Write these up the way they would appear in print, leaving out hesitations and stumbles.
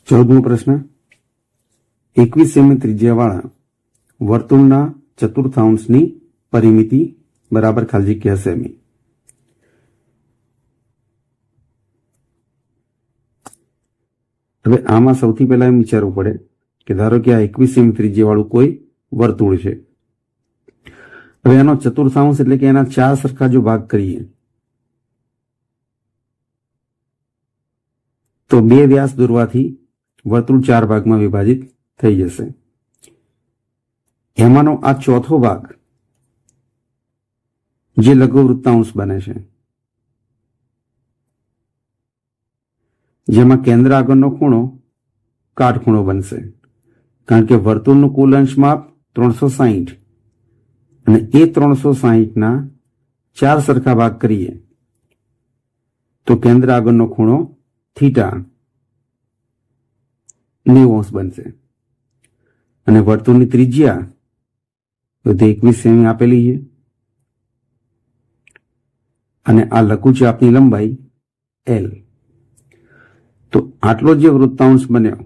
14મો પ્રશ્ન 21 સેમી ત્રિજ્યાવાળા વર્તુળના ચતુર્થાંશની પરિમિતિ બરાબર ખાલી જગ્યા સેમી. હવે આમાં સૌથી પહેલા એમ વિચારવું પડે કે ધારો કે આ 21 સેમી ત્રિજ્યાવાળું કોઈ વર્તુળ છે. હવે એનો ચતુર્થાંશ એટલે કે એના 4 સરખા જો ભાગ કરીએ તો 2 વ્યાસ દોરવાથી વર્તુળ 4 ભાગમાં વિભાજિત થઈ જશે. એમાંનો આ ચોથો ભાગ જે લઘુવૃત્તાંશ બને છે, જેમાં કેન્દ્ર આગળનો ખૂણો કાટખૂણો બનશે, કારણ કે વર્તુળનું કુલ અંશ માપ 360 અને એ 360ના 4 સરખા ભાગ કરીએ તો કેન્દ્ર આગળનો ખૂણો થીટા 90 બનશે. અને વર્તુળની ત્રિજ્યા તો તે 21 સેમી આપેલી છે અને આ લઘુચાપની લંબાઈ L. તો આટલો જે વૃત્તાંશ બન્યો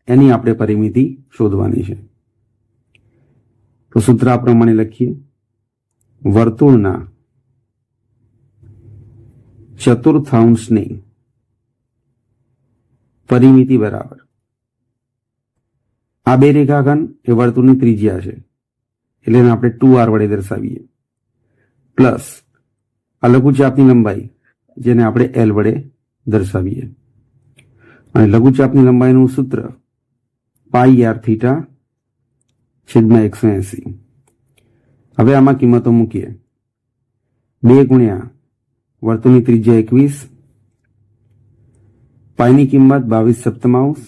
એની આપણે પરિમિતિ શોધવાની છે. તો સૂત્ર આ પ્રમાણે લખીએ: વર્તુળના ચતુર્થાંશની પરિમિતિ બરાબર આ બે રેખાખંડ એ વર્તુળની ત્રિજ્યા છે એટલે એને આપણે 2r વડે દર્શાવીએ, પ્લસ આ લઘુચાપની લંબાઈ જેને આપણે L વડે દર્શાવીએ. અને લઘુચાપની લંબાઈનું સૂત્ર પાઈ r થીટા છેદમાં 180. હવે આમાં કિંમતો મૂકીએ. 2 ગુણ્યા વર્તુળની ત્રિજ્યા 21, પાઈની કિંમત 22/7,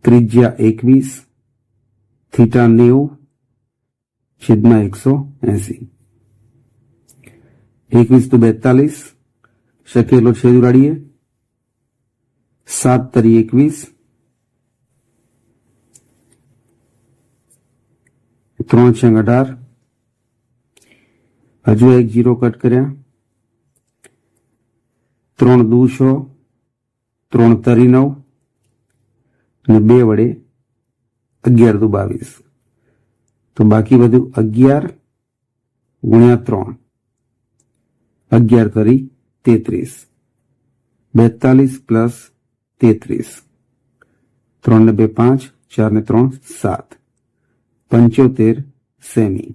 ત્રિજ્યા 21, થીટા 90 છેદમાં 180. 21 તો 42, શકેલો છેદ ઉડાડીએ. 7 તરી 21, 3 છંગ 18, હજુ એક 0 કટ કર્યા. 3 દુ 6, 3 તરી 9 અને 2 વડે 11 દુ 22. તો બાકી બધું 11 ગુણ્યા 3, 11 તરી 33, 42 પ્લસ 33, 3 ને 2 5, 4 ને 3 7, 75 સેમી.